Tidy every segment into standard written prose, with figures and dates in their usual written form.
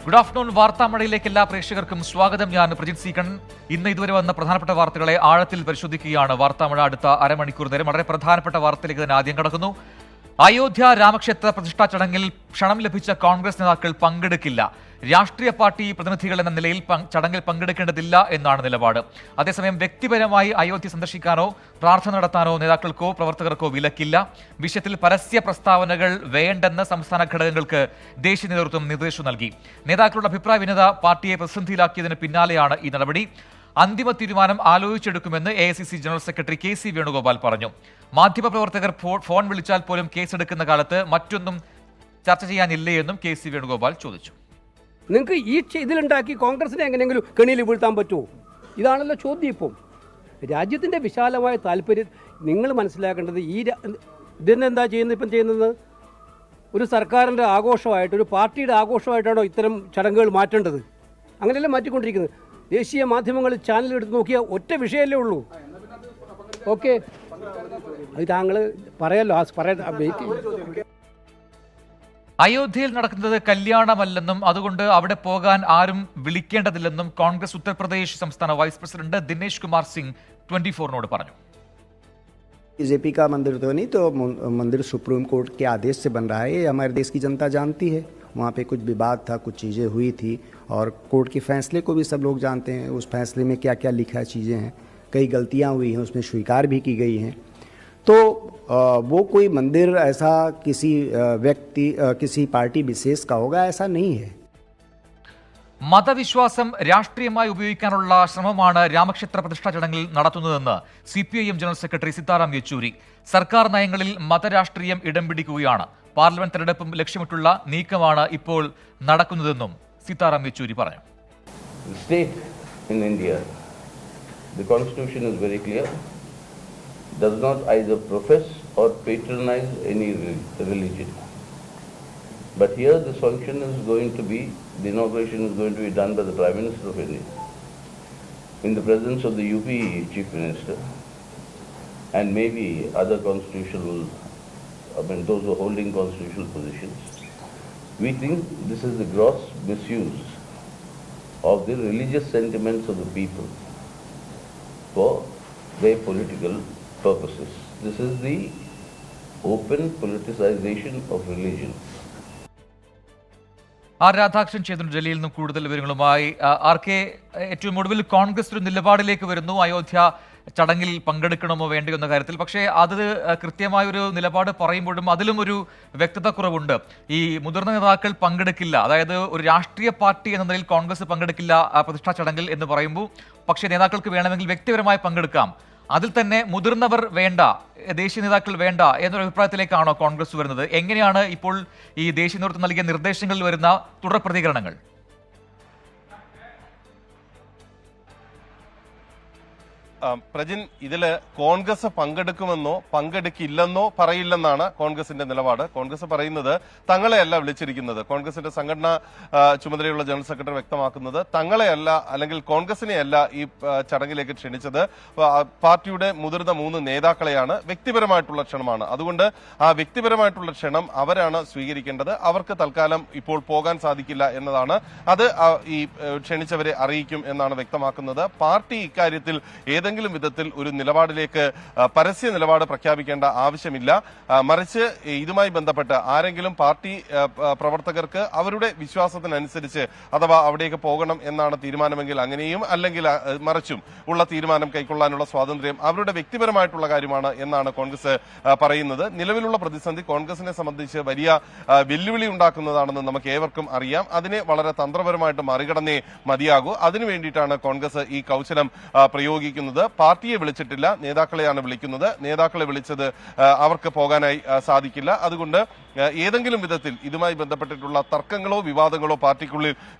Good afternoon. വാർത്താമഴയിലേക്ക് എല്ലാ പ്രേക്ഷകർക്കും സ്വാഗതം. ഞാൻ പ്രജിത് സി കണ്ണൻ. ഇന്ന് ഇതുവരെ വന്ന പ്രധാനപ്പെട്ട വാർത്തകളെ ആഴത്തിൽ പരിശോധിക്കുകയാണ് വാർത്താമഴ. അടുത്ത അരമണിക്കൂർ നേരം വളരെ പ്രധാനപ്പെട്ട വാർത്തയിലേക്ക് തന്നെ ആദ്യം കടക്കുന്നു. അയോധ്യ രാമക്ഷേത്ര പ്രതിഷ്ഠാ ചടങ്ങിൽ ക്ഷണം ലഭിച്ച കോൺഗ്രസ് നേതാക്കൾ പങ്കെടുക്കില്ല. രാഷ്ട്രീയ പാർട്ടി പ്രതിനിധികൾ എന്ന നിലയിൽ ചടങ്ങിൽ പങ്കെടുക്കേണ്ടതില്ല എന്നാണ് നിലപാട്. അതേസമയം വ്യക്തിപരമായി അയോധ്യ സന്ദർശിക്കാനോ പ്രാർത്ഥന നടത്താനോ നേതാക്കൾക്കോ പ്രവർത്തകർക്കോ വിലക്കില്ല. വിഷയത്തിൽ പരസ്യ പ്രസ്താവനകൾ വേണ്ടെന്ന് സംസ്ഥാന ഘടകങ്ങൾക്ക് ദേശീയ നേതൃത്വം നിർദ്ദേശം നൽകി. നേതാക്കളുടെ അഭിപ്രായ ഭിന്നത പാർട്ടിയെ പ്രതിസന്ധിയിലാക്കിയതിന് പിന്നാലെയാണ് ഈ നടപടി. അന്തിമ തീരുമാനം ആലോചിച്ചെടുക്കുമെന്ന് AICC general secretary KC Venugopal പറഞ്ഞു. മാധ്യമപ്രവർത്തകർ ഫോൺ വിളിച്ചാൽ പോലും കേസെടുക്കുന്ന കാലത്ത് മറ്റൊന്നും ചർച്ച ചെയ്യാനില്ലേ എന്നും KC വേണുഗോപാൽ ചോദിച്ചു. നിങ്ങൾക്ക് ഈ ഇതിലുണ്ടാക്കി കോൺഗ്രസിനെ എങ്ങനെയെങ്കിലും കെണിയിൽ വീഴ്ത്താൻ പറ്റുമോ? ഇതാണല്ലോ ചോദ്യം. ഇപ്പം രാജ്യത്തിൻ്റെ വിശാലമായ താല്പര്യം നിങ്ങൾ മനസ്സിലാക്കേണ്ടത് ഇതിനെന്താ ചെയ്യുന്നത് ഒരു സർക്കാരിൻ്റെ ആഘോഷമായിട്ട്, ഒരു പാർട്ടിയുടെ ആഘോഷമായിട്ടാണോ ഇത്തരം ചടങ്ങുകൾ മാറ്റേണ്ടത്? അങ്ങനെയല്ലേ മാറ്റിക്കൊണ്ടിരിക്കുന്നത്. ദേശീയ മാധ്യമങ്ങൾ ചാനൽ എടുത്ത് നോക്കിയാൽ ഒറ്റ വിഷയമല്ലേ ഉള്ളൂ. ഓക്കെ, അത് താങ്കൾ പറയാമല്ലോ. അയോധ്യയിൽ നടക്കുന്നത് കല്യാണമല്ലെന്നും അതുകൊണ്ട് അവിടെ പോകാൻ ആരും വിളിക്കേണ്ടതില്ലെന്നും കോൺഗ്രസ് ഉത്തർപ്രദേശ് സംസ്ഥാന വൈസ് പ്രസിഡന്റ് ദിനേശ് കുമാർ സിംഗ് 24 പറഞ്ഞു. बीजेपी का मंदिर तो नहीं, तो मंदिर सुप्रीम कोर्ट के आदेश से बन रहा है, ये हमारे देश की जनता जानती है. वहाँ पे कुछ विवाद था, कुछ चीज़ें हुई थी और कोर्ट के फैसले को भी सब लोग जानते हैं. उस फैसले में क्या क्या लिखा चीज़ें हैं, कई गलतियाँ हुई हैं, उसमें स्वीकार भी की गई हैं. तो वो कोई मंदिर ऐसा किसी व्यक्ति किसी पार्टी विशेष का होगा, ऐसा नहीं है. മതവിശ്വാസം രാഷ്ട്രീയമായി ഉപയോഗിക്കാനുള്ള ശ്രമമാണ് രാമക്ഷേത്ര പ്രതിഷ്ഠാ ചടങ്ങിൽ നടത്തുന്നതെന്ന് CPIM general secretary Sitaram Yechury. സർക്കാർ നയങ്ങളിൽ മതരാഷ്ട്രീയം ഇടം പിടിക്കുകയാണ്. പാർലമെന്റ് തെരഞ്ഞെടുപ്പും ലക്ഷ്യമിട്ടുള്ള നീക്കമാണ് ഇപ്പോൾ നടക്കുന്നതെന്നും സീതാറാം യെച്ചൂരി പറഞ്ഞു. The constitution is very clear, does not either profess or patronize any religion. But here this function is going to be, the inauguration is going to be done by the Prime Minister of India in the presence of the UP Chief Minister and maybe other constitutional, those who are holding constitutional positions. We think this is the gross misuse of the religious sentiments of the people for their political purposes. This is the open politicization of religion. Radhakrishnan Chetan ഡൽഹിയിൽ നിന്നും കൂടുതൽ വിവരങ്ങളുമായി. RK, ഏറ്റവും ഒടുവിൽ കോൺഗ്രസ് ഒരു നിലപാടിലേക്ക് വരുന്നു. അയോധ്യ ചടങ്ങിൽ പങ്കെടുക്കണമോ വേണ്ടയോ എന്ന കാര്യത്തിൽ. പക്ഷേ അത് കൃത്യമായൊരു നിലപാട് പറയുമ്പോഴും അതിലും ഒരു വ്യക്തത കുറവുണ്ട്. ഈ മുതിർന്ന നേതാക്കൾ പങ്കെടുക്കില്ല, അതായത് ഒരു രാഷ്ട്രീയ പാർട്ടി എന്ന നിലയിൽ കോൺഗ്രസ് പങ്കെടുക്കില്ല പ്രതിഷ്ഠാ ചടങ്ങിൽ എന്ന് പറയുമ്പോൾ, പക്ഷേ നേതാക്കൾക്ക് വേണമെങ്കിൽ വ്യക്തിപരമായി പങ്കെടുക്കാം. അതിൽ തന്നെ മുതിർന്നവർ വേണ്ട, ദേശീയ നേതാക്കൾ വേണ്ട എന്നൊരു അഭിപ്രായത്തിലേക്കാണോ കോൺഗ്രസ് വരുന്നത്? എങ്ങനെയാണ് ഇപ്പോൾ ഈ ദേശീയ നേതൃത്വം നൽകിയ നിർദ്ദേശങ്ങളിൽ വരുന്ന തുടർ പ്രതികരണങ്ങൾ? പ്രജിൻ, ഇതില് കോൺഗ്രസ് പങ്കെടുക്കുമെന്നോ പങ്കെടുക്കില്ലെന്നോ പറയില്ലെന്നാണ് കോൺഗ്രസിന്റെ നിലപാട്. കോൺഗ്രസ് പറയുന്നത് തങ്ങളെയല്ല വിളിച്ചിരിക്കുന്നത്. കോൺഗ്രസിന്റെ സംഘടനാ ചുമതലയുള്ള ജനറൽ സെക്രട്ടറി വ്യക്തമാക്കുന്നത് തങ്ങളെയല്ല, അല്ലെങ്കിൽ കോൺഗ്രസിനെയല്ല ഈ ചടങ്ങിലേക്ക് ക്ഷണിച്ചത്, പാർട്ടിയുടെ മുതിർന്ന 3 നേതാക്കളെയാണ്. വ്യക്തിപരമായിട്ടുള്ള ക്ഷണമാണ്. അതുകൊണ്ട് ആ വ്യക്തിപരമായിട്ടുള്ള ക്ഷണം അവരാണ് സ്വീകരിക്കേണ്ടത്. അവർക്ക് തൽക്കാലം ഇപ്പോൾ പോകാൻ സാധിക്കില്ല എന്നതാണ്. അത് ഈ ക്ഷണിച്ചവരെ അറിയിക്കും എന്നാണ് വ്യക്തമാക്കുന്നത്. പാർട്ടി ഇക്കാര്യത്തിൽ ഏതെങ്കിലും വിധത്തിൽ ഒരു നിലപാടിലേക്ക് പരസ്യ നിലപാട് പ്രഖ്യാപിക്കേണ്ട ആവശ്യമില്ല. മറിച്ച് ഇതുമായി ബന്ധപ്പെട്ട് ആരെങ്കിലും പാർട്ടി പ്രവർത്തകർക്ക് അവരുടെ വിശ്വാസത്തിനനുസരിച്ച് അഥവാ അവിടേക്ക് പോകണം എന്നാണ് തീരുമാനമെങ്കിൽ അങ്ങനെയും, അല്ലെങ്കിൽ മറിച്ചും ഉള്ള തീരുമാനം കൈക്കൊള്ളാനുള്ള സ്വാതന്ത്ര്യം അവരുടെ വ്യക്തിപരമായിട്ടുള്ള കാര്യമാണ് എന്നാണ് കോൺഗ്രസ് പറയുന്നത്. നിലവിലുള്ള പ്രതിസന്ധി കോൺഗ്രസിനെ സംബന്ധിച്ച് വലിയ വെല്ലുവിളി ഉണ്ടാക്കുന്നതാണെന്ന് നമുക്ക് ഏവർക്കും അറിയാം. അതിനെ വളരെ തന്ത്രപരമായിട്ട് മറികടന്നേ മതിയാകൂ. അതിനു വേണ്ടിയിട്ടാണ് കോൺഗ്രസ് ഈ കൗശലം പ്രയോഗിക്കുന്നത്. പാർട്ടിയെ വിളിച്ചിട്ടില്ല, നേതാക്കളെയാണ് വിളിക്കുന്നത്. നേതാക്കളെ വിളിച്ചത് അവർക്ക് പോകാനായി സാധിക്കില്ല. അതുകൊണ്ട് ഏതെങ്കിലും വിധത്തിൽ ഇതുമായി ബന്ധപ്പെട്ടിട്ടുള്ള തർക്കങ്ങളോ വിവാദങ്ങളോ പാർട്ടിക്കുള്ളിൽ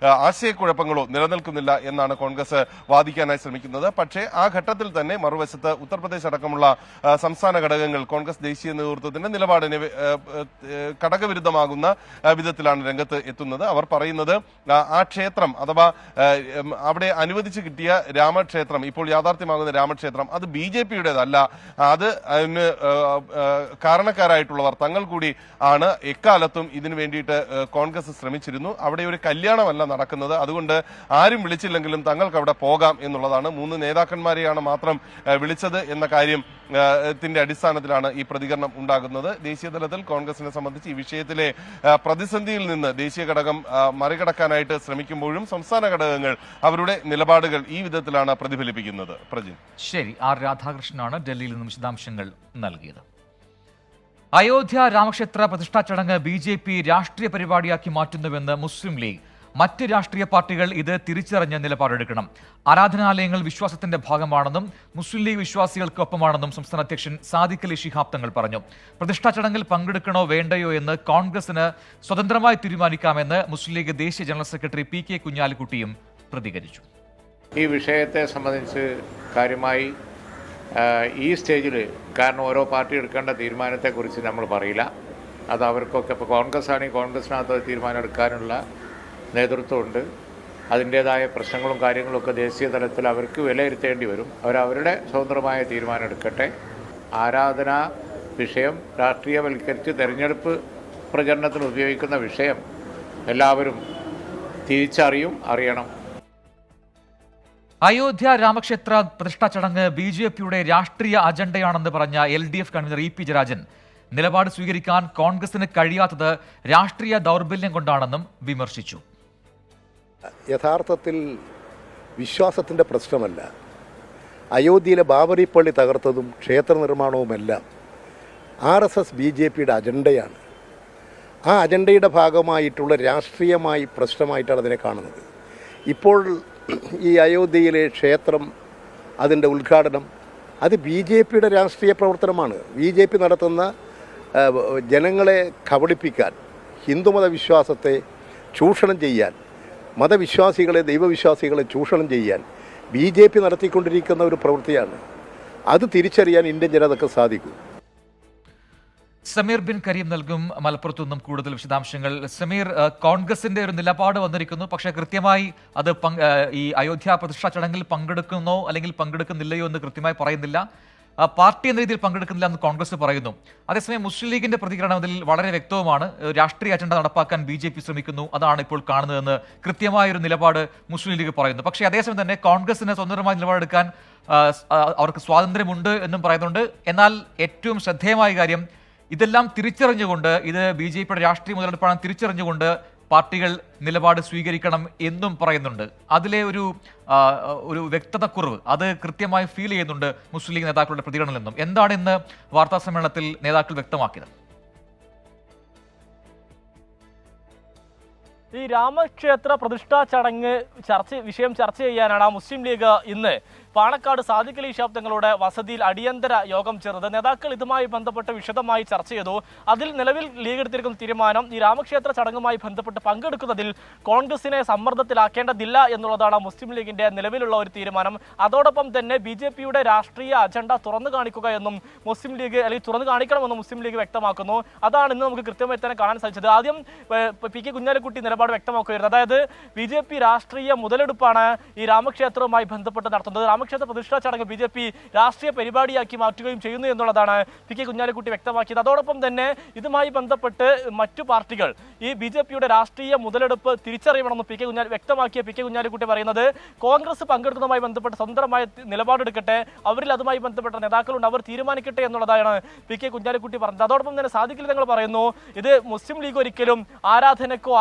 ആശയക്കുഴപ്പങ്ങളോ നിലനിൽക്കുന്നില്ല എന്നാണ് കോൺഗ്രസ് വാദിക്കാനായി ശ്രമിക്കുന്നത്. പക്ഷേ ആ ഘട്ടത്തിൽ തന്നെ മറുവശത്ത് ഉത്തർപ്രദേശ് അടക്കമുള്ള സംസ്ഥാന ഘടകങ്ങൾ കോൺഗ്രസ് ദേശീയ നേതൃത്വത്തിന്റെ നിലപാടിനെ ഘടകവിരുദ്ധമാകുന്ന വിധത്തിലാണ് രംഗത്ത് എത്തുന്നത്. അവർ പറയുന്നത് ആ ക്ഷേത്രം അഥവാ അവിടെ അനുവദിച്ചു കിട്ടിയ രാമക്ഷേത്രം ഇപ്പോൾ യാഥാർത്ഥ്യമാകുന്ന പറയുന്നത് രാമക്ഷേത്രം അത് BJP-യുടേതല്ല, അത് അതിന് കാരണക്കാരായിട്ടുള്ളവർ തങ്ങൾ കൂടി ആണ്. എക്കാലത്തും ഇതിനു വേണ്ടിയിട്ട് കോൺഗ്രസ് ശ്രമിച്ചിരുന്നു. അവിടെ ഒരു കല്യാണമല്ല നടക്കുന്നത്, അതുകൊണ്ട് ആരും വിളിച്ചില്ലെങ്കിലും തങ്ങൾക്ക് അവിടെ പോകാം എന്നുള്ളതാണ്. 3 നേതാക്കന്മാരെയാണ് മാത്രം വിളിച്ചത് എന്ന കാര്യത്തിന്റെ അടിസ്ഥാനത്തിലാണ് ഈ പ്രതികരണം ഉണ്ടാകുന്നത്. ദേശീയ തലത്തിൽ കോൺഗ്രസിനെ സംബന്ധിച്ച് ഈ വിഷയത്തിലെ പ്രതിസന്ധിയിൽ നിന്ന് ദേശീയ ഘടകം മറികടക്കാനായിട്ട് ശ്രമിക്കുമ്പോഴും സംസ്ഥാന ഘടകങ്ങൾ അവരുടെ നിലപാടുകൾ ഈ വിധത്തിലാണ് പ്രതിഫലിപ്പിക്കുന്നത്. പ്രജിൻ. ശരി, ആർ രാധാകൃഷ്ണനാണ് ഡൽഹിയിൽ നിന്നും വിശദാംശങ്ങൾ നൽകിയത്. അയോധ്യ രാമക്ഷേത്ര പ്രതിഷ്ഠാ ചടങ്ങ് BJP രാഷ്ട്രീയ പരിപാടിയാക്കി മാറ്റുന്നുവെന്ന് മുസ്ലിം ലീഗ്. മറ്റ് രാഷ്ട്രീയ പാർട്ടികൾ ഇത് തിരിച്ചറിഞ്ഞ് നിലപാടെടുക്കണം. ആരാധനാലയങ്ങൾ വിശ്വാസത്തിന്റെ ഭാഗമാണെന്നും മുസ്ലിം ലീഗ് വിശ്വാസികൾക്കൊപ്പമാണെന്നും സംസ്ഥാന അധ്യക്ഷൻ സാദിഖ് അലി ശിഹാബ് തങ്ങൾ പറഞ്ഞു. പ്രതിഷ്ഠാ ചടങ്ങിൽ പങ്കെടുക്കണോ വേണ്ടയോ എന്ന് കോൺഗ്രസിന് സ്വതന്ത്രമായി തീരുമാനിക്കാമെന്ന് മുസ്ലിം ലീഗ് ദേശീയ ജനറൽ സെക്രട്ടറി PK കുഞ്ഞാലിക്കുട്ടിയും പ്രതികരിച്ചു. ഈ വിഷയത്തെ സംബന്ധിച്ച് കാര്യമായി ഈ സ്റ്റേജിൽ, കാരണം ഓരോ പാർട്ടി എടുക്കേണ്ട തീരുമാനത്തെക്കുറിച്ച് നമ്മൾ പറയില്ല. അത് അവർക്കൊക്കെ, ഇപ്പോൾ കോൺഗ്രസ് ആണെങ്കിൽ കോൺഗ്രസിനകത്ത് തീരുമാനം എടുക്കാനുള്ള നേതൃത്വമുണ്ട്. അതിൻ്റേതായ പ്രശ്നങ്ങളും കാര്യങ്ങളൊക്കെ ദേശീയ തലത്തിൽ അവർക്ക് വിലയിരുത്തേണ്ടി വരും. അവരവരുടെ സ്വതന്ത്രമായ തീരുമാനം എടുക്കട്ടെ. ആരാധനാ വിഷയം രാഷ്ട്രീയവൽക്കരിച്ച് തെരഞ്ഞെടുപ്പ് പ്രചരണത്തിന് ഉപയോഗിക്കുന്ന വിഷയം എല്ലാവരും അറിയണം. അയോധ്യ രാമക്ഷേത്ര പ്രതിഷ്ഠാ ചടങ്ങ് BJP-യുടെ രാഷ്ട്രീയ അജണ്ടയാണെന്ന് പറഞ്ഞ LDF കൺവീനർ EP ജയരാജൻ നിലപാട് സ്വീകരിക്കാൻ കോൺഗ്രസിന് കഴിയാത്തത് രാഷ്ട്രീയ ദൗർബല്യം കൊണ്ടാണെന്നും വിമർശിച്ചു. യഥാർത്ഥത്തിൽ വിശ്വാസത്തിൻ്റെ പ്രശ്നമല്ല. അയോധ്യയിലെ ബാബറി പള്ളി തകർത്തതും ക്ഷേത്ര നിർമ്മാണവുമെല്ലാം RSS BJP-യുടെ അജണ്ടയാണ്. ആ അജണ്ടയുടെ ഭാഗമായിട്ടുള്ള രാഷ്ട്രീയമായി പ്രശ്നമായിട്ടാണ് അതിനെ കാണുന്നത്. ഇപ്പോൾ ഈ അയോധ്യയിലെ ക്ഷേത്രം, അതിൻ്റെ ഉദ്ഘാടനം, അത് BJP-യുടെ രാഷ്ട്രീയ പ്രവർത്തനമാണ്. BJP നടത്തുന്ന ജനങ്ങളെ കബളിപ്പിക്കാൻ, ഹിന്ദുമത വിശ്വാസത്തെ ചൂഷണം ചെയ്യാൻ, മതവിശ്വാസികളെ, ദൈവവിശ്വാസികളെ ചൂഷണം ചെയ്യാൻ BJP നടത്തിക്കൊണ്ടിരിക്കുന്ന ഒരു പ്രവൃത്തിയാണ്. അത് തിരിച്ചറിയാൻ ഇന്ത്യൻ ജനതയ്ക്ക് സാധിക്കും. സമീർ ബിൻ കരീം നൽകും മലപ്പുറത്തു നിന്നും കൂടുതൽ വിശദാംശങ്ങൾ. സമീർ, കോൺഗ്രസിന്റെ ഒരു നിലപാട് വന്നിരിക്കുന്നു, പക്ഷേ കൃത്യമായി അത് ഈ അയോധ്യ പ്രതിഷ്ഠാ ചടങ്ങിൽ പങ്കെടുക്കുന്നോ അല്ലെങ്കിൽ പങ്കെടുക്കുന്നില്ലയോ എന്ന് കൃത്യമായി പറയുന്നില്ല. പാർട്ടി എന്ന രീതിയിൽ പങ്കെടുക്കുന്നില്ല എന്ന് കോൺഗ്രസ് പറയുന്നു. അതേസമയം മുസ്ലിം ലീഗിന്റെ പ്രതികരണം അതിൽ വളരെ വ്യക്തവുമാണ്. രാഷ്ട്രീയ അജണ്ട നടപ്പാക്കാൻ BJP ശ്രമിക്കുന്നു, അതാണ് ഇപ്പോൾ കാണുന്നതെന്ന് കൃത്യമായൊരു നിലപാട് മുസ്ലിം ലീഗ് പറയുന്നു. പക്ഷേ അതേസമയം തന്നെ കോൺഗ്രസിന് സ്വതന്ത്രമായ നിലപാടെടുക്കാൻ അവർക്ക് സ്വാതന്ത്ര്യമുണ്ട് എന്നും പറയുന്നുണ്ട്. എന്നാൽ ഏറ്റവും ശ്രദ്ധേയമായ കാര്യം, ഇതെല്ലാം തിരിച്ചറിഞ്ഞുകൊണ്ട്, ഇത് BJP-യുടെ രാഷ്ട്രീയ മുതലെടുപ്പാണെന്ന് തിരിച്ചറിഞ്ഞുകൊണ്ട് പാർട്ടികൾ നിലപാട് സ്വീകരിക്കണം എന്നും പറയുന്നുണ്ട്. അതിലെ ഒരു വ്യക്തതക്കുറവ് അത് കൃത്യമായി ഫീൽ ചെയ്യുന്നുണ്ട് മുസ്ലിം ലീഗ് നേതാക്കളുടെ പ്രതികരണത്തിൽ നിന്നും. എന്താണ് ഇന്ന് വാർത്താ സമ്മേളനത്തിൽ നേതാക്കൾ വ്യക്തമാക്കിയത്? ഈ രാമക്ഷേത്ര പ്രതിഷ്ഠാ ചടങ്ങ് വിഷയം ചർച്ച ചെയ്യാനാണ് മുസ്ലിം ലീഗ് ഇന്ന് പാണക്കാട് സാദിഖ് അലി ശിഹാബ് തങ്ങളുടെ വസതിയിൽ അടിയന്തര യോഗം ചേർന്നത്. നേതാക്കൾ ഇതുമായി ബന്ധപ്പെട്ട് വിശദമായി ചർച്ച ചെയ്തു. അതിൽ നിലവിൽ ലീഗ് എടുത്തിരിക്കുന്ന തീരുമാനം, ഈ രാമക്ഷേത്ര ചടങ്ങുമായി ബന്ധപ്പെട്ട് പങ്കെടുക്കുന്നതിൽ കോൺഗ്രസിനെ സമ്മർദ്ദത്തിലാക്കേണ്ടതില്ല എന്നുള്ളതാണ് മുസ്ലിം ലീഗിന്റെ നിലവിലുള്ള ഒരു തീരുമാനം. അതോടൊപ്പം തന്നെ BJP-യുടെ രാഷ്ട്രീയ അജണ്ട തുറന്നു കാണിക്കുക എന്നും മുസ്ലിം ലീഗ്, അല്ലെങ്കിൽ തുറന്നു കാണിക്കണമെന്നും മുസ്ലിം ലീഗ് വ്യക്തമാക്കുന്നു. അതാണ് ഇന്ന് നമുക്ക് കൃത്യമായി തന്നെ കാണാൻ സാധിച്ചത്. ആദ്യം PK കുഞ്ഞാലിക്കുട്ടി നിലപാട് വ്യക്തമാക്കുകയായിരുന്നു. അതായത് BJP രാഷ്ട്രീയ മുതലെടുപ്പാണ് ഈ രാമക്ഷേത്രവുമായി ബന്ധപ്പെട്ട് നടത്തുന്നത്. രാമക്ഷേത്ര പ്രതിഷ്ഠാ ചടങ്ങ് BJP രാഷ്ട്രീയ പരിപാടിയാക്കി മാറ്റുകയും ചെയ്യുന്നു എന്നുള്ളതാണ് PK കുഞ്ഞാലിക്കുട്ടി വ്യക്തമാക്കിയത്. അതോടൊപ്പം തന്നെ ഇതുമായി ബന്ധപ്പെട്ട് മറ്റു പാർട്ടികൾ ഈ BJP-യുടെ രാഷ്ട്രീയ മുതലെടുപ്പ് തിരിച്ചറിയണമെന്ന് വ്യക്തമാക്കിയ PK കുഞ്ഞാലിക്കുട്ടി പറയുന്നത്, കോൺഗ്രസ് പങ്കെടുക്കുന്നതുമായി ബന്ധപ്പെട്ട് സ്വതന്ത്രമായ നിലപാടെടുക്കട്ടെ, അവരിൽ അതുമായി ബന്ധപ്പെട്ട നേതാക്കളുണ്ട്, അവർ തീരുമാനിക്കട്ടെ എന്നുള്ളതാണ് PK കുഞ്ഞാലിക്കുട്ടി പറഞ്ഞത്. അതോടൊപ്പം തന്നെ സാദിഖ് അലി തങ്ങൾ പറയുന്നു, ഇത് മുസ്ലിം ലീഗ് ഒരിക്കലും ആരാധനക്കോ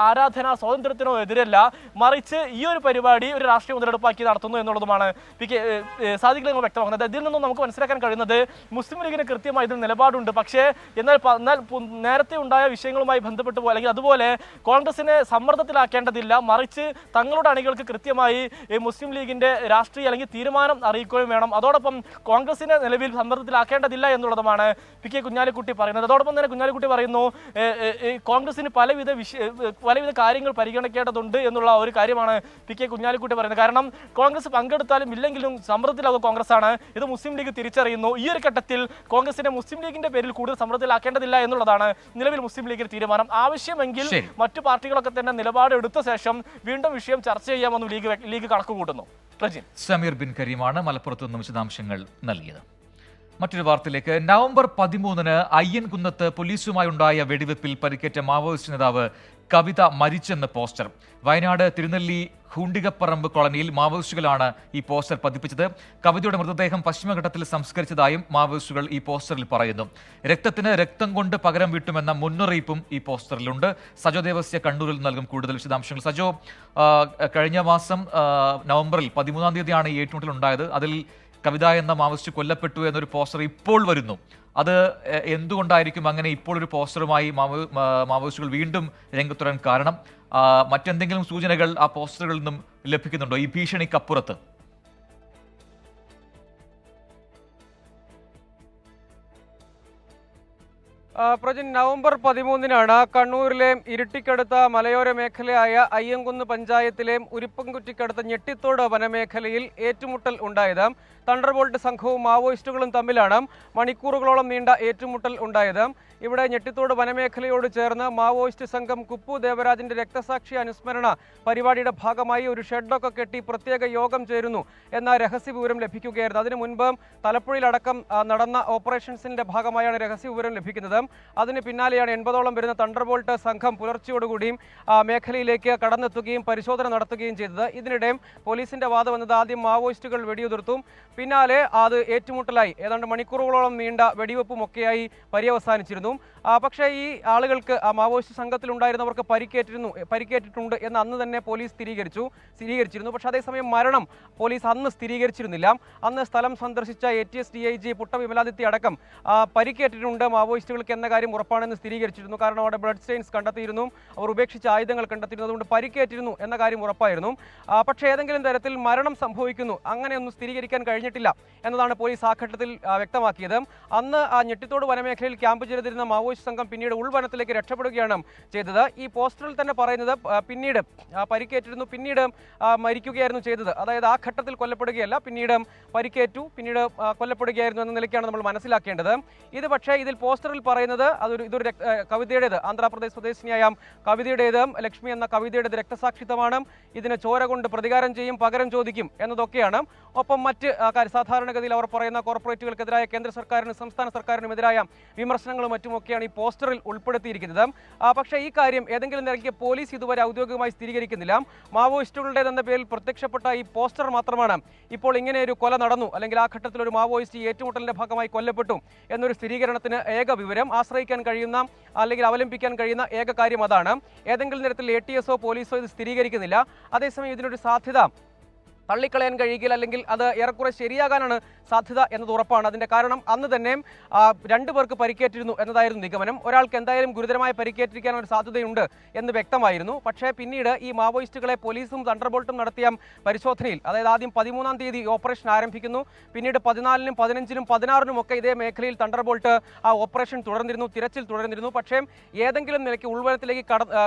ആരാധനാ സ്വാതന്ത്ര്യത്തിനോ എതിരല്ല, മറിച്ച് ഈ ഒരു പരിപാടി ഒരു രാഷ്ട്രീയ മുതലെടുപ്പാക്കി നടത്തുന്നു എന്നുള്ളതുമാണ് സാദിഖ് അലി തങ്ങൾ വ്യക്തമാക്കുന്നത്. ഇതിൽ നിന്നും നമുക്ക് മനസ്സിലാക്കാൻ കഴിയുന്നത് മുസ്ലിം ലീഗിന് കൃത്യമായി ഇതിൽ നിലപാടുണ്ട്. പക്ഷേ എന്നാൽ നേരത്തെ ഉണ്ടായ വിഷയങ്ങളുമായി ബന്ധപ്പെട്ട് അല്ലെങ്കിൽ അതുപോലെ കോൺഗ്രസിനെ സമ്മർദ്ദത്തിലാക്കേണ്ടതില്ല, മറിച്ച് തങ്ങളുടെ അണികൾക്ക് കൃത്യമായി മുസ്ലിം ലീഗിന്റെ രാഷ്ട്രീയ അല്ലെങ്കിൽ തീരുമാനം അറിയിക്കുകയും വേണം. അതോടൊപ്പം കോൺഗ്രസിനെ നിലവിൽ സമ്മർദ്ദത്തിലാക്കേണ്ടതില്ല എന്നുള്ളതുമാണ് PK കുഞ്ഞാലിക്കുട്ടി പറയുന്നത്. അതോടൊപ്പം തന്നെ കുഞ്ഞാലിക്കുട്ടി പറയുന്നു, കോൺഗ്രസിന് പലവിധ കാര്യങ്ങൾ പരിഗണിക്കേണ്ടതുണ്ട് എന്നുള്ള ഒരു കാര്യമാണ് PK കുഞ്ഞാലിക്കുട്ടി പറയുന്നത്. കാരണം കോൺഗ്രസ് പങ്കെടുത്താലും ഇല്ലെങ്കിലും സമ്മർദ്ദത്തിലാകും കോൺഗ്രസ് ആണ്. ഇത് മുസ്ലിം ലീഗ് തിരിച്ചറിയുന്നു. ഈ ഒരു ഘട്ടത്തിൽ കോൺഗ്രസിനെ മുസ്ലിം ലീഗിന്റെ പേരിൽ കൂടുതൽ സമ്മർദ്ദത്തിലാക്കേണ്ടതില്ല എന്നുള്ളതാണ് നിലവിൽ മുസ്ലിം ലീഗിന്റെ തീരുമാനം. ആവശ്യമെങ്കിൽ മറ്റു പാർട്ടികളൊക്കെ തന്നെ നിലപാട് എടുത്ത ശേഷം വീണ്ടും വിഷയം ചർച്ച ചെയ്യാമെന്ന് ലീഗ് കണക്കുകൂട്ടുന്നു. പ്രജിൻ സമീർ ബിൻ കരീമാണ് മലപ്പുറത്ത് നിന്നും വിശദാംശങ്ങൾ നൽകിയത്. മറ്റൊരു വാർത്തയിലേക്ക്. നവംബർ 13-ന് അയ്യൻകുന്നത്ത് പോലീസുമായുണ്ടായ വെടിവെപ്പിൽ പരിക്കേറ്റ മാവോയിസ്റ്റ് നേതാവ് കവിത മരിച്ചെന്ന് പോസ്റ്റർ. വയനാട് തിരുനെല്ലി ഹൂണ്ടികപ്പറമ്പ് കോളനിയിൽ മാവോയിസ്റ്റുകളാണ് ഈ പോസ്റ്റർ പതിപ്പിച്ചത്. കവിതയുടെ മൃതദേഹം പശ്ചിമഘട്ടത്തിൽ സംസ്കരിച്ചതായും മാവോയിസ്റ്റുകൾ ഈ പോസ്റ്ററിൽ പറയുന്നു. രക്തത്തിന് രക്തം കൊണ്ട് പകരം വീട്ടുമെന്ന മുന്നറിയിപ്പും ഈ പോസ്റ്ററിലുണ്ട്. സജോ ദേവസ്യ കണ്ണൂരിൽ നൽകും കൂടുതൽ വിശദാംശങ്ങൾ. സജോ, കഴിഞ്ഞ മാസം നവംബറിൽ 13-ാം തീയതിയാണ് ഈ ഏറ്റുമുട്ടൽ ഉണ്ടായത്. അതിൽ കവിത എന്ന മാവോയിസ്റ്റ് കൊല്ലപ്പെട്ടു എന്നൊരു പോസ്റ്റർ ഇപ്പോൾ വരുന്നു. അത് എന്തുകൊണ്ടായിരിക്കും അങ്ങനെ ഇപ്പോൾ ഒരു പോസ്റ്ററുമായി മാവോയിസ്റ്റുകൾ വീണ്ടും രംഗത്ത് വരാൻ കാരണം? മറ്റെന്തെങ്കിലും സൂചനകൾ ആ പോസ്റ്ററുകളിൽ നിന്നും ലഭിക്കുന്നുണ്ടോ ഈ ഭീഷണിക്കപ്പുറത്ത്? പ്രജിൻ, നവംബർ 13-നാണ് കണ്ണൂരിലെ ഇരിട്ടിക്കടുത്ത മലയോര മേഖലയായ അയ്യൻകുന്ന് പഞ്ചായത്തിലെ ഉരുപ്പൻകുറ്റിക്കടുത്ത ഞെട്ടിത്തോട് വനമേഖലയിൽ ഏറ്റുമുട്ടൽ ഉണ്ടായത്. തണ്ടർബോൾട്ട് സംഘവും മാവോയിസ്റ്റുകളും തമ്മിലാണ് മണിക്കൂറുകളോളം നീണ്ട ഏറ്റുമുട്ടൽ ഉണ്ടായത്. ഇവിടെ ഞെട്ടിത്തോട് വനമേഖലയോട് ചേർന്ന് മാവോയിസ്റ്റ് സംഘം കുപ്പു ദേവരാജിന്റെ രക്തസാക്ഷി അനുസ്മരണ പരിപാടിയുടെ ഭാഗമായി ഒരു ഷെഡൊക്കെ കെട്ടി പ്രത്യേക യോഗം ചേരുന്നു എന്ന രഹസ്യ വിവരം ലഭിക്കുകയായിരുന്നു. അതിനു മുൻപ് തലപ്പുഴയിലടക്കം നടന്ന ഓപ്പറേഷൻസിന്റെ ഭാഗമായാണ് രഹസ്യ വിവരം ലഭിക്കുന്നത്. അതിന് പിന്നാലെയാണ് 80ഓളം വരുന്ന തണ്ടർബോൾട്ട് സംഘം പുലർച്ചയോടുകൂടിയും മേഖലയിലേക്ക് കടന്നെത്തുകയും പരിശോധന നടത്തുകയും ചെയ്തത്. ഇതിനിടെ പോലീസിന്റെ വാദം എന്നത് ആദ്യം മാവോയിസ്റ്റുകൾ വെടിയുതിർത്തും പിന്നാലെ അത് ഏറ്റുമുട്ടലായി ഏതാണ്ട് മണിക്കൂറുകളോളം നീണ്ട വെടിവെപ്പുമൊക്കെയായി പര്യവസാനിച്ചിരുന്നു. പക്ഷേ ഈ ആളുകൾക്ക് മാവോയിസ്റ്റ് സംഘത്തിലുണ്ടായിരുന്നവർക്ക് പരിക്കേറ്റിട്ടുണ്ട് എന്ന് അന്ന് തന്നെ പോലീസ് സ്ഥിരീകരിച്ചിരുന്നു. പക്ഷേ അതേസമയം മരണം പോലീസ് അന്ന് സ്ഥിരീകരിച്ചിരുന്നില്ല. അന്ന് സ്ഥലം സന്ദർശിച്ച ATS DIG പുട്ട വിമലാദിത്യ അടക്കം പരിക്കേറ്റിട്ടുണ്ട് മാവോയിസ്റ്റുകൾക്ക് എന്ന കാര്യം ഉറപ്പാണെന്ന് സ്ഥിരീകരിച്ചിരുന്നു. കാരണം അവിടെ ബ്ലഡ് സ്റ്റെയിൻസ് കണ്ടെത്തിയിരുന്നു, അവർ ഉപേക്ഷിച്ച ആയുധങ്ങൾ കണ്ടെത്തിയിരുന്നു, അതുകൊണ്ട് പരിക്കേറ്റിരുന്നു എന്ന കാര്യം ഉറപ്പായിരുന്നു. പക്ഷേ ഏതെങ്കിലും തരത്തിൽ മരണം സംഭവിക്കുന്നു അങ്ങനെയൊന്നും സ്ഥിരീകരിക്കാൻ കഴിഞ്ഞിട്ടില്ല എന്നതാണ് പോലീസ് ആ ഘട്ടത്തിൽ വ്യക്തമാക്കിയത്. അന്ന് ആ ഞെട്ടിത്തോട് വനമേഖലയിൽ ക്യാമ്പ് ചെയ്തിരുന്ന മാവോയിസ്റ്റ് സംഘം പിന്നീട് ഉൾവനത്തിലേക്ക് രക്ഷപ്പെടുകയാണ് ചെയ്തത്. ഈ പോസ്റ്ററിൽ തന്നെ പറയുന്നത് പിന്നീട് പരിക്കേറ്റിരുന്നു, പിന്നീട് മരിക്കുകയായിരുന്നു ചെയ്തത്. അതായത് ആ ഘട്ടത്തിൽ കൊല്ലപ്പെടുകയല്ല, പിന്നീട് പരിക്കേറ്റു, പിന്നീട് കൊല്ലപ്പെടുകയായിരുന്നു എന്ന നിലയ്ക്കാണ് നമ്മൾ മനസ്സിലാക്കേണ്ടത്. ഇത് പക്ഷേ ഇതിൽ പോസ്റ്ററിൽ പറയുന്നത് ഇതൊരു കവിതയുടേത്, ആന്ധ്രാപ്രദേശ് സ്വദേശിനിയായ കവിതയുടേത്, ലക്ഷ്മി എന്ന കവിതയുടേത് രക്തസാക്ഷിത്വമാണ്, ഇതിന് ചോര കൊണ്ട് പ്രതികാരം ചെയ്യും, പകരം ചോദിക്കും എന്നതൊക്കെയാണ്. ഒപ്പം മറ്റ് സാധാരണഗതിയിൽ അവർ പറയുന്ന കോർപ്പറേറ്റുകൾക്കെതിരായ കേന്ദ്ര സർക്കാരിനും സംസ്ഥാന സർക്കാരിനുമെതിരായ വിമർശനങ്ങളും മറ്റുമൊക്കെയാണ് ഈ പോസ്റ്ററിൽ ഉൾപ്പെടുത്തിയിരിക്കുന്നത്. പക്ഷേ ഈ കാര്യം ഏതെങ്കിലും നിലയ്ക്ക് പോലീസ് ഇതുവരെ ഔദ്യോഗികമായി സ്ഥിരീകരിക്കുന്നില്ല. മാവോയിസ്റ്റുകളുടേതെന്ന പേരിൽ പ്രത്യക്ഷപ്പെട്ട ഈ പോസ്റ്റർ മാത്രമാണ് ഇപ്പോൾ ഇങ്ങനെ ഒരു കൊല നടന്നു, അല്ലെങ്കിൽ ആ ഘട്ടത്തിൽ ഒരു മാവോയിസ്റ്റ് ഏറ്റുമുട്ടലിന്റെ ഭാഗമായി കൊല്ലപ്പെട്ടു എന്നൊരു സ്ഥിരീകരണത്തിന് ഏക വിവരം ആശ്രയിക്കാൻ കഴിയുന്ന അല്ലെങ്കിൽ അവലംബിക്കാൻ കഴിയുന്ന ഏക കാര്യം അതാണ്. ഏതെങ്കിലും തരത്തിൽ ATSO പോലീസോ ഇത് സ്ഥിരീകരിക്കുന്നില്ല. അതേസമയം ഇതിനൊരു സാധ്യത തള്ളിക്കളയാൻ കഴിയുകയില്ല, അല്ലെങ്കിൽ അത് ഏറെക്കുറെ ശരിയാകാനാണ് സാധ്യത എന്നത് ഉറപ്പാണ്. അതിൻ്റെ കാരണം അന്ന് തന്നെ 2 പേർക്ക് പരിക്കേറ്റിരുന്നു എന്നതായിരുന്നു നിഗമനം. ഒരാൾക്ക് എന്തായാലും ഗുരുതരമായി പരിക്കേറ്റിരിക്കാൻ ഒരു സാധ്യതയുണ്ട് എന്ന് വ്യക്തമായിരുന്നു. പക്ഷേ പിന്നീട് ഈ മാവോയിസ്റ്റുകളെ പോലീസും തണ്ടർബോൾട്ടും നടത്തിയ പരിശോധനയിൽ, അതായത് ആദ്യം 13-ാം തീയതി ഓപ്പറേഷൻ ആരംഭിക്കുന്നു, പിന്നീട് 14-നും 15-നും 16-നും ഒക്കെ ഇതേ മേഖലയിൽ തണ്ടർബോൾട്ട് ആ ഓപ്പറേഷൻ തുടർന്നിരുന്നു, തിരച്ചിൽ തുടർന്നിരുന്നു. പക്ഷേ ഏതെങ്കിലും നിലയ്ക്ക് ഉൾവനത്തിലേക്ക്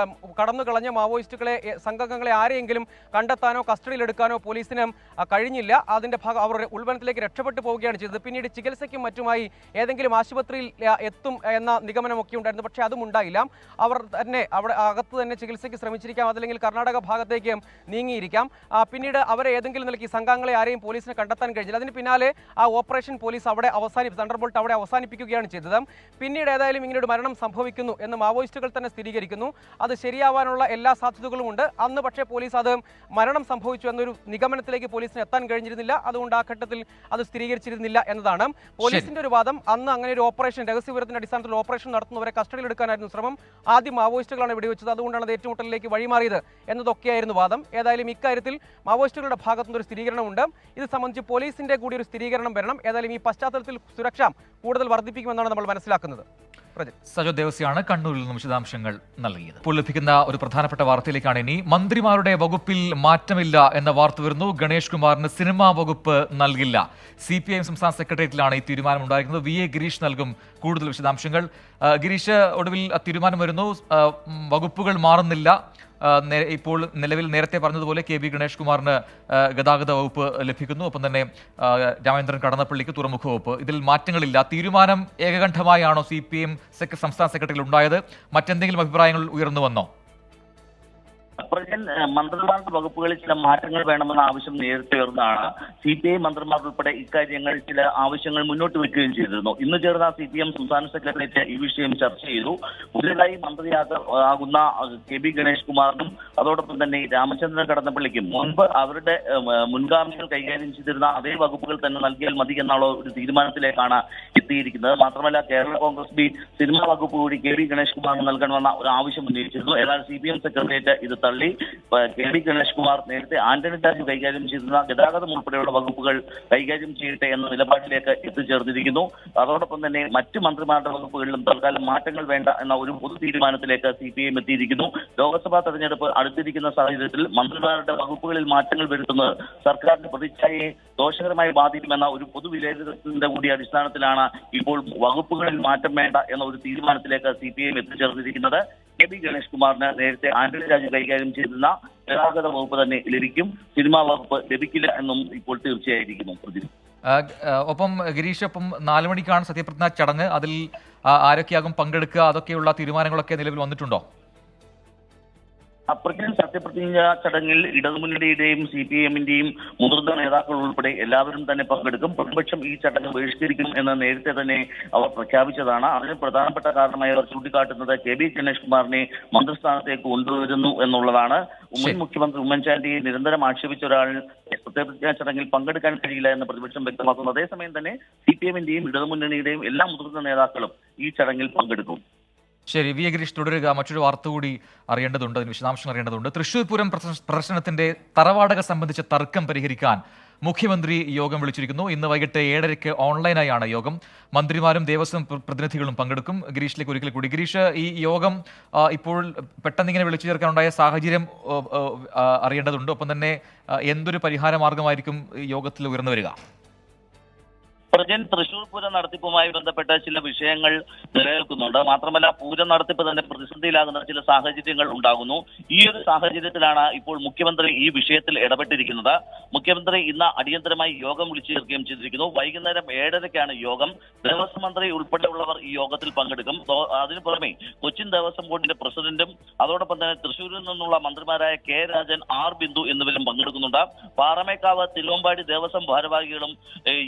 കടന്നു കളഞ്ഞ മാവോയിസ്റ്റുകളെ സംഘങ്ങളെ ആരെയെങ്കിലും കണ്ടെത്താനോ കസ്റ്റഡിയിലെടുക്കാനോ പോലീസിന് കഴിഞ്ഞില്ല. അതിൻ്റെ ഭാഗം അവർ ഉൾവനത്തിലേക്ക് രക്ഷപ്പെട്ടു പോവുകയാണ് ചെയ്തത്. പിന്നീട് ചികിത്സയ്ക്കും മറ്റുമായി ഏതെങ്കിലും ആശുപത്രിയിൽ എത്തും എന്ന നിഗമനമൊക്കെ ഉണ്ടായിരുന്നു. പക്ഷേ അതും ഉണ്ടായില്ല. അവർ തന്നെ അവിടെ അകത്ത് തന്നെ ചികിത്സയ്ക്ക് ശ്രമിച്ചിരിക്കാം, അതല്ലെങ്കിൽ കർണാടക ഭാഗത്തേക്ക് നീങ്ങിയിരിക്കാം. പിന്നീട് അവരെ ഏതെങ്കിലും നിലയ്ക്ക് സംഘങ്ങളെ ആരെയും പോലീസിനെ കണ്ടെത്താൻ കഴിഞ്ഞില്ല. അതിന് പിന്നാലെ ആ ഓപ്പറേഷൻ പോലീസ് അവിടെ തണ്ടർബോൾട്ട് അവിടെ അവസാനിപ്പിക്കുകയാണ് ചെയ്തത്. പിന്നീട് ഏതായാലും ഇങ്ങനൊരു മരണം സംഭവിക്കുന്നു എന്ന് മാവോയിസ്റ്റുകൾ തന്നെ സ്ഥിരീകരിക്കുന്നു. അത് ശരിയാവാനുള്ള എല്ലാ സാധ്യതകളും ഉണ്ട്. അന്ന് പക്ഷേ പോലീസ് അത് മരണം സംഭവിച്ചു എന്നൊരു നിഗമനത്തിലേക്ക് പോലീസിന് എത്താൻ കഴിഞ്ഞിരുന്നില്ല. അതുകൊണ്ട് ആ ഘട്ടത്തിൽ അത് സ്ഥിരീകരിച്ചിരുന്നില്ല എന്നതാണ് പോലീസിന്റെ ഒരു വാദം. അന്ന് അങ്ങനെ ഒരു ഓപ്പറേഷൻ, രഹസ്യവിവരത്തിന്റെ അടിസ്ഥാനത്തിൽ ഓപ്പറേഷൻ നടത്തുന്നവരെ കസ്റ്റഡിയിലെടുക്കാനായിരുന്നു ശ്രമം. ആദ്യം മാവോയിസ്റ്റുകളാണ് വെടിവെച്ചത്, അതുകൊണ്ടാണ് അത് ഏറ്റുമുട്ടലിലേക്ക് വഴിമാറിയത് എന്നതൊക്കെയായിരുന്നു വാദം. ഏതായാലും ഇക്കാര്യത്തിൽ മാവോയിസ്റ്റുകളുടെ ഭാഗത്തുനിന്ന് ഒരു സ്ഥിരീകരണമുണ്ട്. ഇത് സംബന്ധിച്ച് പോലീസിന്റെ കൂടി ഒരു സ്ഥിരീകരണം വരണം. ഏതായാലും ഈ പശ്ചാത്തലത്തിൽ സുരക്ഷ കൂടുതൽ വർദ്ധിപ്പിക്കുമെന്നാണ് നമ്മൾ മനസ്സിലാക്കുന്നത്. സജോ ദേവസ്യാണ് കണ്ണൂരിൽ നിന്നും വിശദാംശങ്ങൾ നൽകിയത്. ഇപ്പോൾ ലഭിക്കുന്ന ഒരു പ്രധാനപ്പെട്ട വാർത്തയിലേക്കാണ് ഇനി. മന്ത്രിമാരുടെ വകുപ്പിൽ മാറ്റമില്ല എന്ന വാർത്ത വരുന്നു. ഗണേഷ് കുമാറിന് സിനിമാ വകുപ്പ് നൽകില്ല. CPIM സംസ്ഥാന സെക്രട്ടേറിയറ്റിലാണ് ഈ തീരുമാനം ഉണ്ടായിരിക്കുന്നത്. VA ഗിരീഷ് നൽകും കൂടുതൽ വിശദാംശങ്ങൾ. ഗിരീഷ്, ഒടുവിൽ തീരുമാനം വരുന്നു, വകുപ്പുകൾ മാറുന്നില്ല, ഇപ്പോൾ നിലവിൽ നേരത്തെ പറഞ്ഞതുപോലെ കെ ബി ഗണേഷ് കുമാറിന് ഗതാഗത വകുപ്പ് ലഭിക്കുന്നു. ഒപ്പം തന്നെ രാമേന്ദ്രൻ കടന്നപ്പള്ളിക്ക് തുറമുഖ വകുപ്പ്. ഇതിൽ മാറ്റങ്ങളില്ല. തീരുമാനം ഏകകണ്ഠമായാണോ CPM സംസ്ഥാന സെക്രട്ടറിയിൽ ഉണ്ടായത്? മറ്റെന്തെങ്കിലും അഭിപ്രായങ്ങൾ ഉയർന്നു വന്നോ? പ്രജൻ, മന്ത്രിമാരുടെ വകുപ്പുകളിൽ ചില മാറ്റങ്ങൾ വേണമെന്ന ആവശ്യം നേരത്തെ ഉയർന്നതാണ്. CPI മന്ത്രിമാർ ഉൾപ്പെടെ ഇക്കാര്യങ്ങൾ ചില ആവശ്യങ്ങൾ മുന്നോട്ട് വെക്കുകയും ചെയ്തിരുന്നു. ഇന്ന് ചേർന്ന CPM സംസ്ഥാന സെക്രട്ടേറിയറ്റ് ഈ വിഷയം ചർച്ച ചെയ്തു. പുതിയതായി മന്ത്രിയാകുന്ന കെ ബി ഗണേഷ് കുമാറിനും അതോടൊപ്പം തന്നെ രാമചന്ദ്രൻ കടന്നപ്പള്ളിക്കും മുൻപ് അവരുടെ മുൻഗാമികൾ കൈകാര്യം ചെയ്തിരുന്ന അതേ വകുപ്പുകൾ തന്നെ നൽകിയാൽ മതി എന്നുള്ള ഒരു തീരുമാനത്തിലേക്കാണ് എത്തിയിരിക്കുന്നത്. മാത്രമല്ല, കേരള കോൺഗ്രസ് ബി സിനിമാ വകുപ്പ് കൂടി കെ ബി ഗണേഷ് കുമാറിന് നൽകണമെന്ന ഒരു ആവശ്യം ഉന്നയിച്ചിരുന്നു. എന്നാൽ CPM സെക്രട്ടേറിയറ്റ് ഇത് തള്ളി. കെ ബി ഗണേഷ് കുമാർ നേരത്തെ ആന്റണി രാജു കൈകാര്യം ചെയ്തിരുന്ന ഗതാഗതം ഉൾപ്പെടെയുള്ള വകുപ്പുകൾ കൈകാര്യം ചെയ്യട്ടെ എന്ന നിലപാടിലേക്ക് എത്തിച്ചേർന്നിരിക്കുന്നു. അതോടൊപ്പം തന്നെ മറ്റ് മന്ത്രിമാരുടെ വകുപ്പുകളിലും തൽക്കാലം മാറ്റങ്ങൾ വേണ്ട എന്ന ഒരു പൊതു തീരുമാനത്തിലേക്ക് CPM എത്തിയിരിക്കുന്നു. ലോക്സഭാ തെരഞ്ഞെടുപ്പ് അടുത്തിരിക്കുന്ന സാഹചര്യത്തിൽ മന്ത്രിമാരുടെ വകുപ്പുകളിൽ മാറ്റങ്ങൾ വരുത്തുന്നത് സർക്കാരിന്റെ പ്രതിച്ഛായയെ ദോഷകരമായി ബാധിക്കുമെന്ന ഒരു പൊതുവിലയിരുത്തലിന്റെ കൂടി അടിസ്ഥാനത്തിലാണ് ഇപ്പോൾ വകുപ്പുകളിൽ മാറ്റം വേണ്ട എന്ന ഒരു തീരുമാനത്തിലേക്ക് CPM എത്തിച്ചേർന്നിരിക്കുന്നത്. കെ ബി ഗണേഷ് കുമാറിന് നേരത്തെ ആന്റണി രാജു കൈകാര്യം ചെയ്തിരുന്ന ഗതാഗത വകുപ്പ് തന്നെ ലഭിക്കും, സിനിമാ വകുപ്പ് ലഭിക്കില്ല എന്നും ഇപ്പോൾ തീർച്ചയായിരിക്കുന്നു. ഒപ്പം ഗിരീഷ്, ഒപ്പം 4 മണിക്കാണ് സത്യപ്രതിജ്ഞ ചടങ്ങ്. അതിൽ ആരൊക്കെയാകും പങ്കെടുക്കുക? അതൊക്കെയുള്ള തീരുമാനങ്ങളൊക്കെ നിലവിൽ വന്നിട്ടുണ്ടോ? അപ്രകാരം സത്യപ്രതിജ്ഞ ചടങ്ങിൽ ഇടതുമുന്നണിയുടെയും CPM-ന്റെയും മുതിർന്ന നേതാക്കൾ ഉൾപ്പെടെ എല്ലാവരും തന്നെ പങ്കെടുക്കും. പ്രതിപക്ഷം ഈ ചടങ്ങ് ബഹിഷ്കരിക്കും എന്ന് നേരത്തെ തന്നെ അവർ പ്രഖ്യാപിച്ചതാണ്. അതിന് പ്രധാനപ്പെട്ട കാരണമായി അവർ ചൂണ്ടിക്കാട്ടുന്നത് കെ ബി ഗണേഷ് കുമാറിനെ മന്ത്രിസ്ഥാനത്തേക്ക് കൊണ്ടുവരുന്നു എന്നുള്ളതാണ്. മുൻ മുഖ്യമന്ത്രി ഉമ്മൻചാണ്ടിയെ നിരന്തരം ആക്ഷേപിച്ച ഒരാൾ സത്യപ്രതിജ്ഞാ ചടങ്ങിൽ പങ്കെടുക്കാൻ കഴിയില്ല എന്ന് പ്രതിപക്ഷം വ്യക്തമാക്കുന്നു. അതേസമയം തന്നെ CPM-ന്റെയും ഇടതുമുന്നണിയുടെയും എല്ലാ മുതിർന്ന നേതാക്കളും ഈ ചടങ്ങിൽ പങ്കെടുക്കും. ശരി, വി എ ഗിരീഷ് തുടരുക. മറ്റൊരു വാർത്ത കൂടി അറിയേണ്ടതുണ്ട്, അതിന് വിശദാംശങ്ങൾ അറിയേണ്ടതുണ്ട്. തൃശ്ശൂർ പൂരം പ്രദർശനത്തിന്റെ തറവാടക സംബന്ധിച്ച തർക്കം പരിഹരിക്കാൻ മുഖ്യമന്ത്രി യോഗം വിളിച്ചിരിക്കുന്നു. ഇന്ന് വൈകിട്ട് 7:30 ഓൺലൈനായാണ് യോഗം. മന്ത്രിമാരും ദേവസ്വം പ്രതിനിധികളും പങ്കെടുക്കും. ഗിരീഷിലേക്ക് ഒരിക്കൽ കൂടി. ഗിരീഷ്, ഈ യോഗം ഇപ്പോൾ പെട്ടെന്ന് ഇങ്ങനെ വിളിച്ചു ചേർക്കാനുണ്ടായ സാഹചര്യം അറിയേണ്ടതുണ്ട്. ഒപ്പം തന്നെ എന്തൊരു പരിഹാര മാർഗമായിരിക്കും യോഗത്തിൽ ഉയർന്നു വരിക? പ്രജൻ, തൃശൂർ പൂരം നടത്തിപ്പുമായി ബന്ധപ്പെട്ട ചില വിഷയങ്ങൾ നിലനിൽക്കുന്നുണ്ട്. മാത്രമല്ല, പൂരം നടത്തിപ്പ് തന്നെ പ്രതിസന്ധിയിലാകുന്ന ചില സാഹചര്യങ്ങൾ ഉണ്ടാകുന്നു. ഈ ഒരു സാഹചര്യത്തിലാണ് ഇപ്പോൾ മുഖ്യമന്ത്രി ഈ വിഷയത്തിൽ ഇടപെട്ടിരിക്കുന്നത്. മുഖ്യമന്ത്രി ഇന്ന് അടിയന്തരമായി യോഗം വിളിച്ചു ചേർക്കുകയും ചെയ്തിരിക്കുന്നു. വൈകുന്നേരം 7:30ക്കാണ് യോഗം. ദേവസ്വം മന്ത്രി ഉൾപ്പെടെയുള്ളവർ ഈ യോഗത്തിൽ പങ്കെടുക്കും. അതിനു പുറമെ കൊച്ചിൻ ദേവസ്വം ബോർഡിന്റെ പ്രസിഡന്റും അതോടൊപ്പം തന്നെ തൃശൂരിൽ നിന്നുള്ള മന്ത്രിമാരായ കെ രാജൻ, ആർ ബിന്ദു എന്നിവരും പങ്കെടുക്കുന്നുണ്ട്. പാറമേക്കാവ്, തിരുവമ്പാടി ദേവസ്വം ഭാരവാഹികളും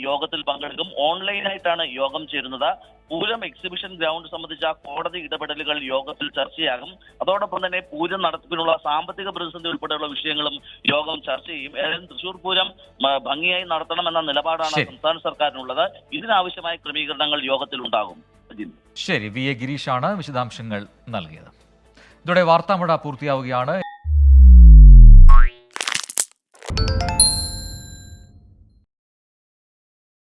യോഗത്തിൽ പങ്കെടുക്കും. ഓൺലൈനായിട്ടാണ് യോഗം ചേരുന്നത്. പൂരം എക്സിബിഷൻ ഗ്രൗണ്ട് സംബന്ധിച്ച കോടതി ഇടപെടലുകൾ യോഗത്തിൽ ചർച്ചയാകും. അതോടൊപ്പം തന്നെ പൂരം നടത്തിപ്പിനുള്ള സാമ്പത്തിക പ്രതിസന്ധി ഉൾപ്പെടെയുള്ള വിഷയങ്ങളും യോഗം ചർച്ച ചെയ്യും. ഏതായാലും തൃശൂർ പൂരം ഭംഗിയായി നടത്തണമെന്ന നിലപാടാണ് സംസ്ഥാന സർക്കാരിനുള്ളത്. ഇതിനാവശ്യമായ ക്രമീകരണങ്ങൾ യോഗത്തിൽ ഉണ്ടാകും. ശരി, വി എ ഗിരീഷാണ് വിശദാംശങ്ങൾ നൽകിയത്. ഇതോടെ വാർത്താമഴ പൂർത്തിയാവുകയാണ്.